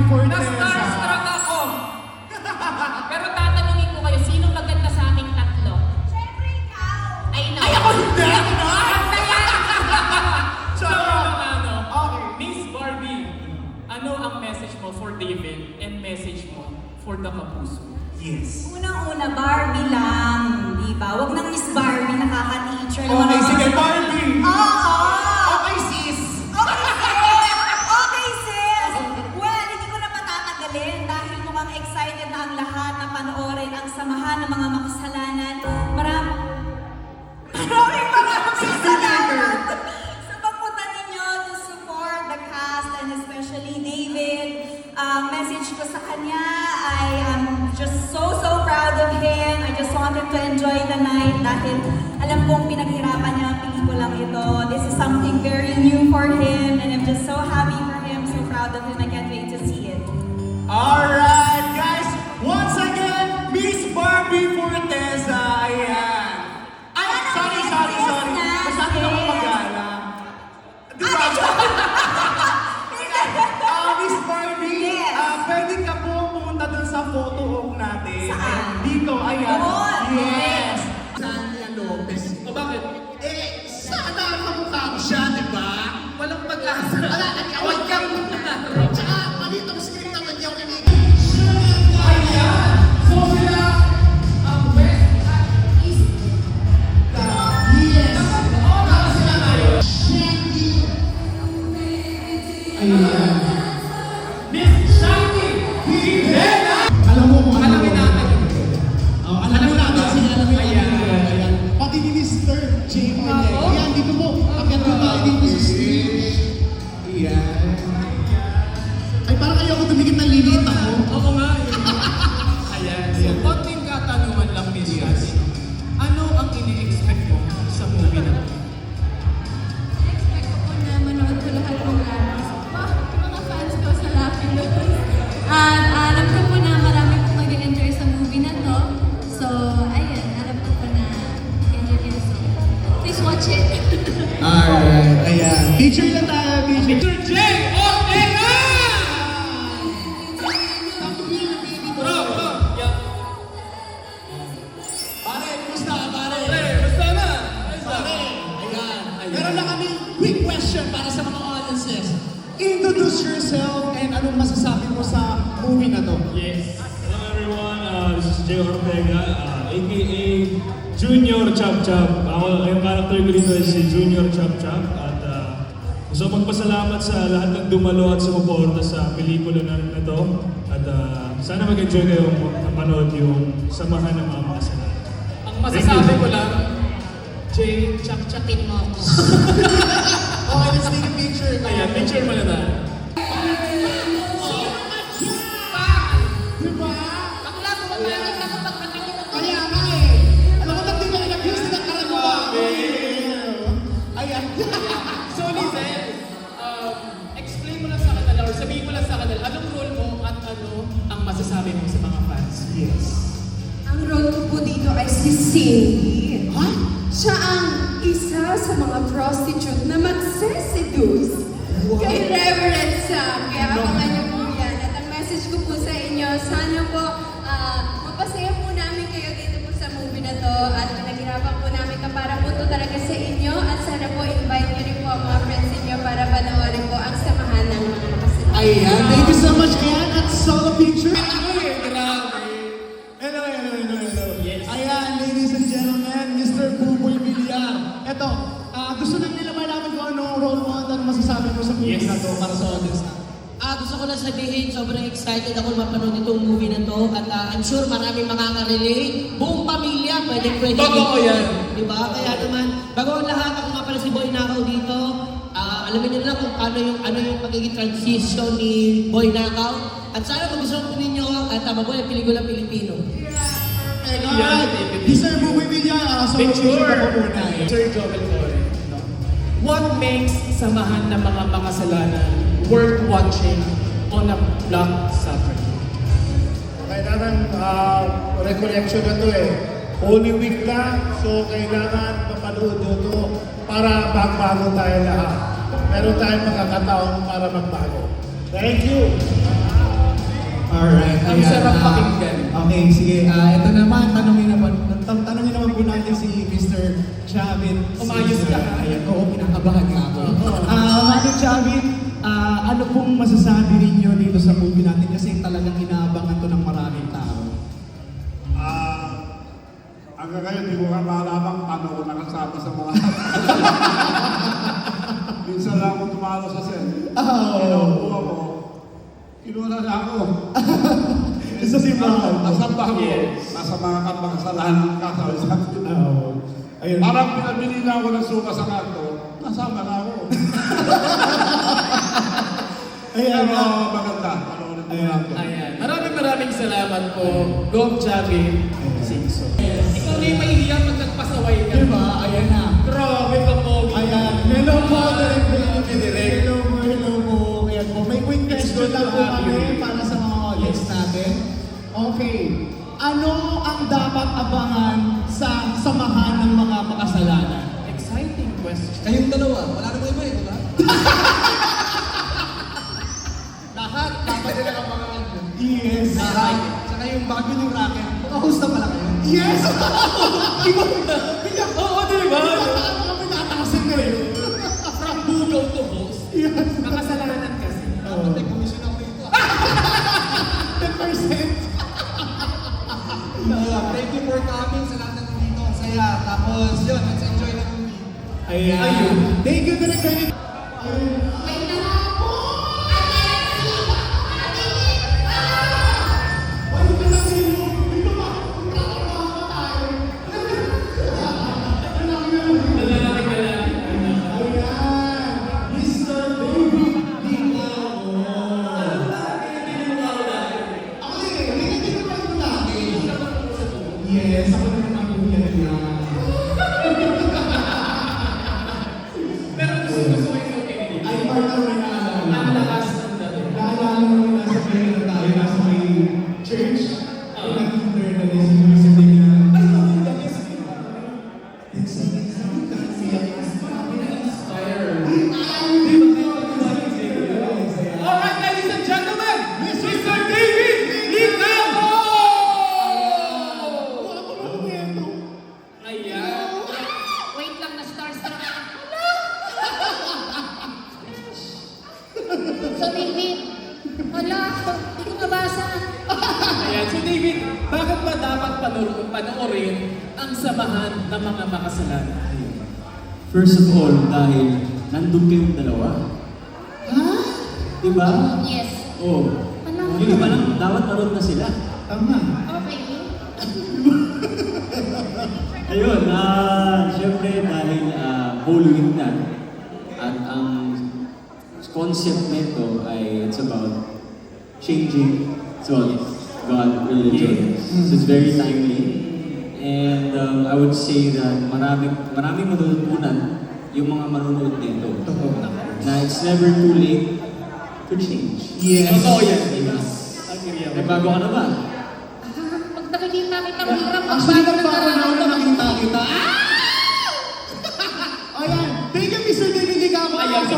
Na-starstruck ako. Pero tatanungin ko kayo, sino maganda sa aming tatlo? Siyempre ikaw! Ay, no. Ay, ako hindi! Maganda yan! So, Okay. Miss Barbie, ano ang message mo for David and message mo for the Kapuso? Yes. Unang-una, Barbie lang, di ba? Huwag nang Miss Barbie, nakaka-teacher. Okay, sige, Barbie! Oo! Okay, sis! Okay, sis! Okay, sis! Well, hindi ko na patatagalin dahil mukhang excited na ang lahat na panoorin ang samahan ng mga makasalanan. Maraming salamat sa pagpunta ninyo to support the cast and especially David. Ang message ko sa kanya, I am just so proud of him. I just wanted to enjoy the night dahil alam kong pinaghirapan niya ang pelikulang ito. This is something very new for him and I'm just so happy for him, so proud of him. I can't wait to see it. Alright, guys! Once again, Miss Barbie Forteza! Ayan! Ay, sorry. Masyado na akong mag-ala. Diba? Miss Barbie, Yes. pwede ka po pumunta dun sa photo op natin. Saan? Dito, ayan. Doon. Yes! Sandra Lopez. O bakit? Sana kamukha ko siya, di ba? Walang pag-asa. Wala, nag-away ka. Tsaka, maliit ang script naman niya kinig. Ayan! So sila, ang West at East. Yes. Nakapag-oras sila ngayon. Ayan. Miss Shiny Rivera! Alam mo kung ano. Alamin natin. Oh, alam mo natin sila. Alam mo Ayan. Ayan. Pati ni Mr. J. Monet. Ako? Ayan, dito po. Akit po tayo dito sa stage. Ayan. Ay, parang ayoko tumigit ng lilit ako. Oo nga. Ayan. So, konting katanungan lang, Miss Shiny. Ano ang ini-expect mo sa movie na to? Expect ko po na manood ko lahat ng mga fans ko sa Lucky Luz. At alam ko po na marami po mag-enjoy sa movie na to. So, ayun, alam ko po na enjoy kayo. So, please watch it. Alright, ayan. Picture lang tayo, picture. Mr. J. Ortega! Bro! Yeah. Pare, kumusta pare? Hey, basta na! Pare, ayan. Meron lang kami quick question para sa mga audiences. Introduce yourself and anong masasabi mo sa movie na to? Yes. Hello everyone, this is Jay Ortega, aka Junior Chop Chop. Yung character ko dito is si Junior Chop Chop. At gusto magpasalamat sa lahat ng dumalo at sumuporta sa pelikula na to. At sana mag-enjoy kayo mapanood yung samahan ng mga makasalanan. Ang masasabi ko lang, Jay, chak-chakin mo ako. Okay, let's take a picture. Ayan, picture mo na tayo. Diba? Bakla, pumapangit ako pag nakikita ko. Kaya nga eh. Alam mo, ba't di ka nag-abuse na karanawa? Ayan. So listen, explain mo lang sa kanila or sabihin mo lang sa kanila anong role mo at ano ang masasabi mo sa mga fans. Yes. Ang role ko po dito ay si Cindy. Ha? Siya ang isa sa mga prostitute na magse-seduce kay Reverend Sam. Kaya abangan niyo po yan. At ang message ko po sa inyo, sana po mapasaya po namin kayo dito po sa movie na to at pinaghirapan po namin ito para po ito talaga sa inyo at sana po invite niyo rin po ang mga friends niyo para panoorin po ang samahan ng mga makasalanan. Ayan. Thank you so much, Kian. At solo picture. Grabe. Hello. Yes. Ayan, ladies and gentlemen, Mr. Buboy Villar. Eto, gusto lang nila malaman kung anong role mo at anong masasabi mo sa movie na to para sa audience na. Gusto ko lang sabihin, sobrang excited ako mapanood itong movie na to at I'm sure maraming makaka-relate. Buong pamilya, pwede. Totoo yan. Diba? Kaya naman, bago ang lahat, ako nga pala si Boy Nakaw dito. Alamin niyo lang kung ano yung magiging transition ni Boy Nakaw. At sana magustuhan po ninyo at mabuhay ang pelikula Pilipino. Alright. Mr. Buboy Villar, solo picture ako muna. Sir Joel Torre. What makes samahan ng mga makasalanan worth watching on a blockbuster? Kailangan recollection na to eh. Holy Week lang, so kailangan mapanood nyo to para magbago tayo lahat. Meron tayong makakataon para magbago. Thank you! Alright. Ang ayan, sarap pakinggan. Okay, sige. Ito naman, tanongin naman po natin si Mr. Chavit. Umayos ka, ha? Ayan, oo, kinakabahan nga ako. Mr. Chavit, ano pong masasabi ninyo dito sa movie natin kasi talagang inaabangan to ng maraming tao? Hanggang ngayon, di ko nga malamang paano ko nakasama sa mga... Minsan lang ako tumalo sa set. Kinuha ko. Kinuha na ako. Isa si Brown. Nasa bago. Yes. Nasa mga kasalanan kasal sa akin. Ayun. Parang pinabili na ako ng suka sa kanto. Nasama na ako. Ayan. Pero maganda. Panoorin mo natin. Ayan. Maraming salamat po, Gov Javi Singso. Ikaw na yung mahihiya pag nagpasaway ka. Diba? Ayan na. Grabe ka po. Ayan. Hello po, Direk. Hello po. Ayan po. May quick question lang po kami para sa mga audience natin. Okay. Ano ang dapat abangan sa samahan ng mga makasalanan? Exciting question. Kayong dalawa, wala namang iba eh, di ba? Lahat, dapat nila ang mga... Yes. Saka yung bago yung racket. Maka-host na pala kayo. Yes! Oo, di ba? Ano kami natakasin ngayon? From bugaw to host. Yes. Makasalanan kasi. Dapat may commission ako dito. 10%. Thank you for coming sa lahat na nandito. Ang saya. Tapos yun, let's enjoy the movie. Ayun. Thank you, Direk. Yes, ako na naman yung yan. Pero gusto ko yung okay. Ay, partner na naalala. Ang lakas ng dalawa. Naalala mo yung nasa prayer na tayo, nasa may church. Naging prayer na rin yung isa din na, ay, Alright, ladies and gentlemen, Mr. David Licao! Ayan. Wait lang, na-starstruck ako. So, David, wala, hindi ko mabasa. Ayan, so David, bakit ba dapat panoorin ang samahan ng mga makasalanan? First of all, dahil nandun kayong dalawa. Ha? Diba? Yes. Oo. Alam. Yung iba lang, dapat naroon na sila. Tama. Okay. Ayun, syempre dahil Holy Week na, at ang concept nito ay it's about changing God religion. So it's very timely. And I would say that maraming matutunan yung mga manunood nito. Na it's never too late to change. Yes. Totoo yan. Diba? Agree ako. May bago ka na ba? Pag nakikita kitang hirap, Actually, magbago ng nagbago na ako paraan. na nakita kita. Ayan. Thank you, Mr. David Licao. Ayan, so